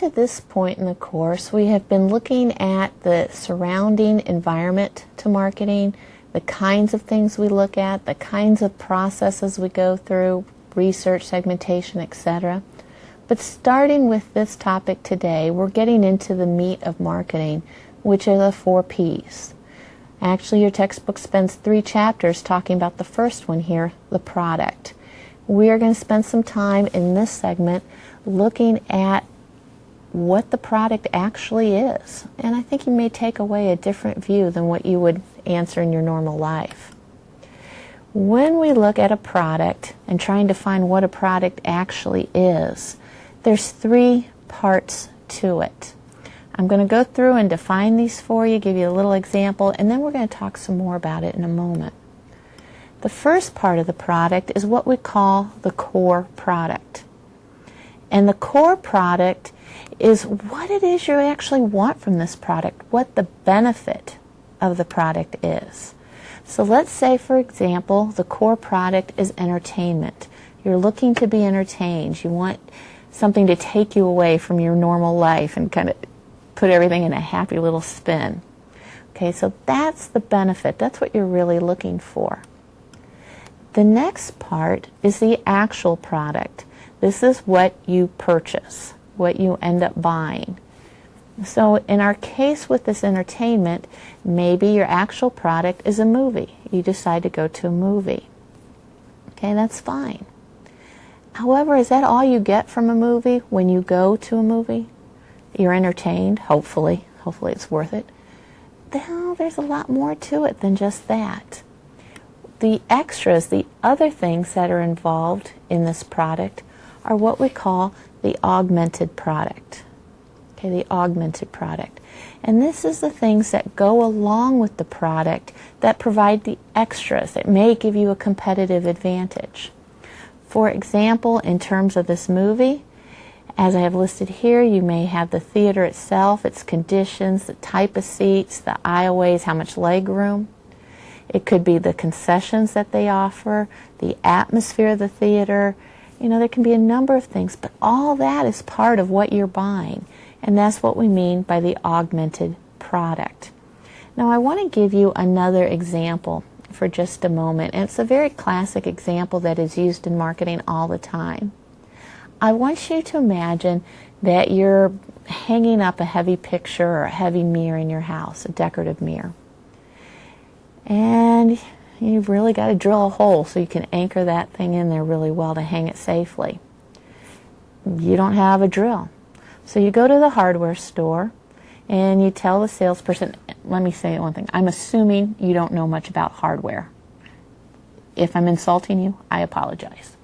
to this point in the course, we have been looking at the surrounding environment to marketing, the kinds of things we look at, the kinds of processes we go through, research, segmentation, etc. But starting with this topic today, we're getting into the meat of marketing, which are the 4 Ps. Actually, your textbook spends 3 chapters talking about the first one here, the product. We are going to spend some time in this segment looking at what the product actually is. And I think you may take away a different view than what you would answer in your normal life. When we look at a product and trying to find what a product actually is, there's 3 parts to it. I'm going to go through and define these for you, give you a little example, and then we're going to talk some more about it in a moment. The first part of the product is what we call the core product. And the core product is what it is you actually want from this product, what the benefit of the product is. So let's say, for example, the core product is entertainment. You're looking to be entertained. You want something to take you away from your normal life and kind of put everything in a happy little spin. Okay, so that's the benefit. That's what you're really looking for. The next part is the actual product. This is what you purchase, what you end up buying. So in our case with this entertainment, maybe your actual product is a movie. You decide to go to a movie. Okay, that's fine. However, is that all you get from a movie when you go to a movie? You're entertained, hopefully. Hopefully it's worth it. Well, there's a lot more to it than just that. The extras, the other things that are involved in this product are what we call the augmented product. Okay, the augmented product. And this is the things that go along with the product that provide the extras that may give you a competitive advantage. For example, in terms of this movie, as I have listed here, you may have the theater itself, its conditions, the type of seats, the aisleways, how much leg room. It could be the concessions that they offer, the atmosphere of the theater. You know, there can be a number of things, but all that is part of what you're buying. And that's what we mean by the augmented product. Now, I want to give you another example for just a moment. And it's a very classic example that is used in marketing all the time. I want you to imagine that you're hanging up a heavy picture or a heavy mirror in your house, a decorative mirror. And you've really got to drill a hole so you can anchor that thing in there really well to hang it safely. You don't have a drill. So you go to the hardware store and you tell the salesperson, let me say one thing, I'm assuming you don't know much about hardware. If I'm insulting you, I apologize.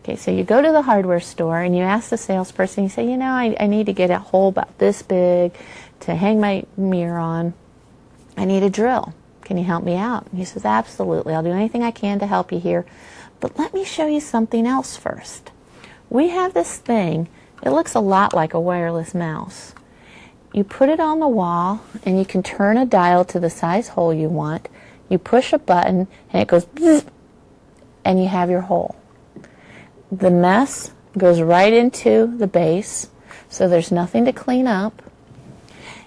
Okay, so you go to the hardware store and you ask the salesperson, you say, you know, I need to get a hole about this big to hang my mirror on. I need a drill. Can you help me out? And he says, absolutely. I'll do anything I can to help you here. But let me show you something else first. We have this thing. It looks a lot like a wireless mouse. You put it on the wall and you can turn a dial to the size hole you want. You push a button and it goes bzzz, and you have your hole. The mess goes right into the base, so there's nothing to clean up.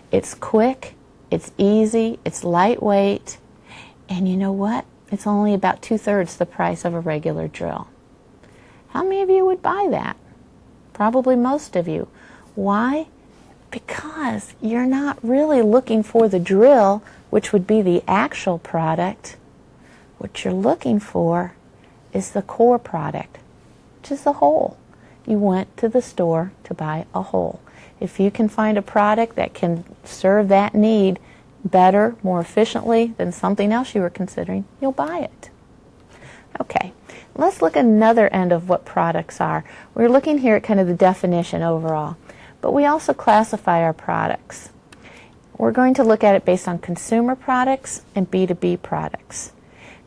It's quick, it's easy, it's lightweight, and you know what? It's only about 2/3 the price of a regular drill. How many of you would buy that? Probably most of you. Why? Because you're not really looking for the drill, which would be the actual product. What you're looking for is the core product, which is the hole. You went to the store to buy a hole. If you can find a product that can serve that need better, more efficiently than something else you were considering, you'll buy it. Okay, let's look at another end of what products are. We're looking here at kind of the definition overall, but we also classify our products. We're going to look at it based on consumer products and B2B products.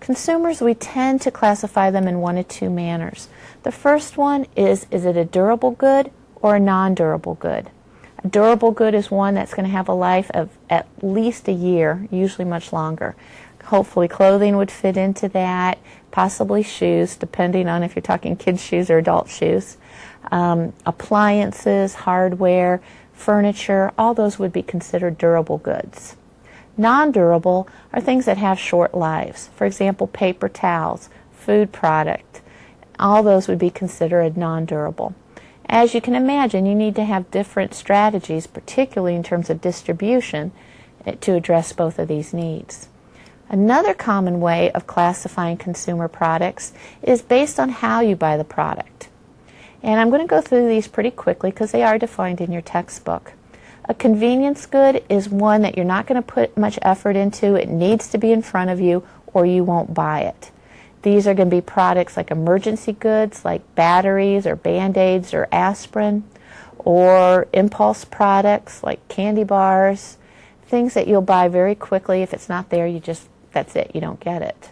Consumers, we tend to classify them in one of two manners. The first one is it a durable good or a non-durable good? A durable good is one that's going to have a life of at least a year, usually much longer. Hopefully clothing would fit into that, possibly shoes, depending on if you're talking kids' shoes or adult shoes. Appliances, hardware, furniture, all those would be considered durable goods. Non-durable are things that have short lives. For example, paper towels, food product, all those would be considered non-durable. As you can imagine, you need to have different strategies, particularly in terms of distribution, to address both of these needs. Another common way of classifying consumer products is based on how you buy the product. And I'm going to go through these pretty quickly because they are defined in your textbook. A convenience good is one that you're not going to put much effort into. It needs to be in front of you or you won't buy it. These are going to be products like emergency goods like batteries or Band-Aids or aspirin, or impulse products like candy bars, things that you'll buy very quickly. If it's not there, that's it, you don't get it.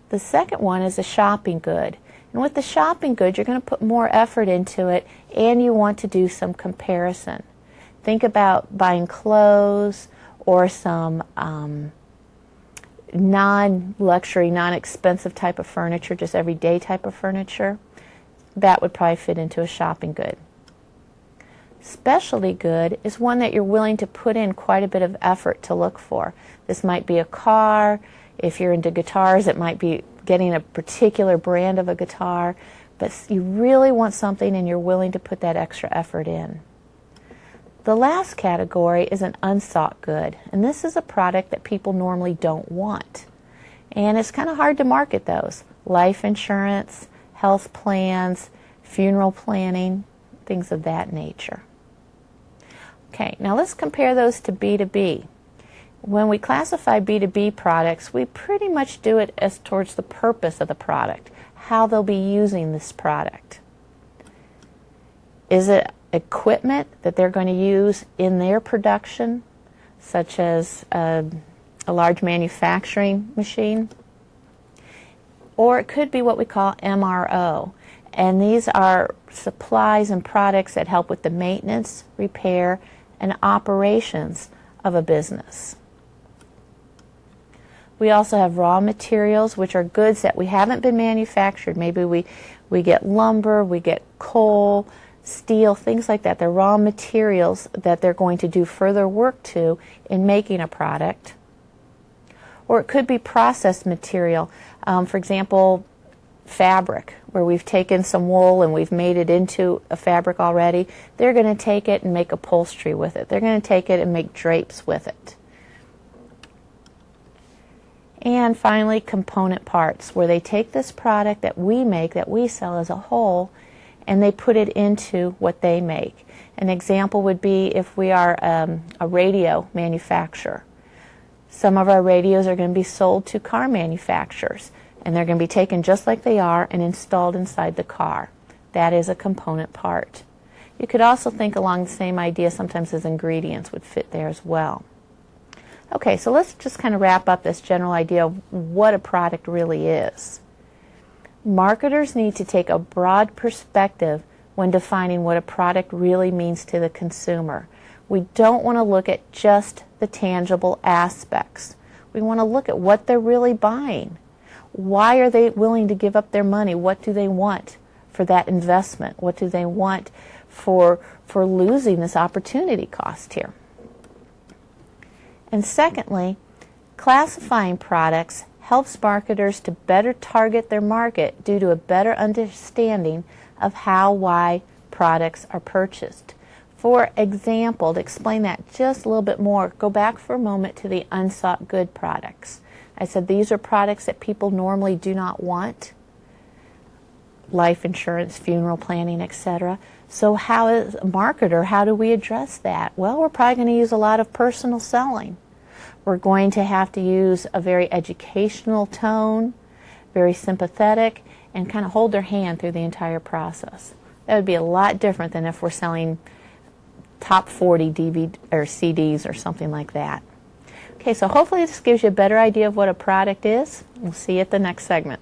The second one is a shopping good. And with the shopping good, you're going to put more effort into it and you want to do some comparison. Think about buying clothes or some non-luxury, non-expensive type of furniture, just everyday type of furniture. That would probably fit into a shopping good. Specialty good is one that you're willing to put in quite a bit of effort to look for. This might be a car. If you're into guitars, it might be getting a particular brand of a guitar. But you really want something and you're willing to put that extra effort in. The last category is an unsought good, and this is a product that people normally don't want. And it's kind of hard to market those. Life insurance, health plans, funeral planning, things of that nature. Okay, now let's compare those to B2B. When we classify B2B products, we pretty much do it as towards the purpose of the product, how they'll be using this product. Is it equipment that they're going to use in their production, such as a large manufacturing machine? Or it could be what we call MRO. And these are supplies and products that help with the maintenance, repair, and operations of a business. We also have raw materials, which are goods that we haven't been manufactured. Maybe we get lumber, we get coal, steel, things like that. They're raw materials that they're going to do further work to in making a product. Or it could be processed material. For example, fabric, where we've taken some wool and we've made it into a fabric already. They're going to take it and make upholstery with it. They're going to take it and make drapes with it. And finally, component parts, where they take this product that we make, that we sell as a whole, and they put it into what they make. An example would be if we are a radio manufacturer. Some of our radios are going to be sold to car manufacturers, and they're going to be taken just like they are and installed inside the car. That is a component part. You could also think along the same idea sometimes as ingredients would fit there as well. Okay, so let's just kind of wrap up this general idea of what a product really is. Marketers need to take a broad perspective when defining what a product really means to the consumer. We don't want to look at just the tangible aspects. We want to look at what they're really buying. Why are they willing to give up their money? What do they want for that investment? What do they want for losing this opportunity cost here? And secondly, classifying products helps marketers to better target their market due to a better understanding of how, why products are purchased. For example, to explain that just a little bit more, go back for a moment to the unsought good products. I said these are products that people normally do not want. Life insurance, funeral planning, etc. So how, as a marketer, how do we address that? Well, we're probably going to use a lot of personal selling. We're going to have to use a very educational tone, very sympathetic, and kind of hold their hand through the entire process. That would be a lot different than if we're selling top 40 DVD or CDs or something like that. Okay, so hopefully this gives you a better idea of what a product is. We'll see you at the next segment.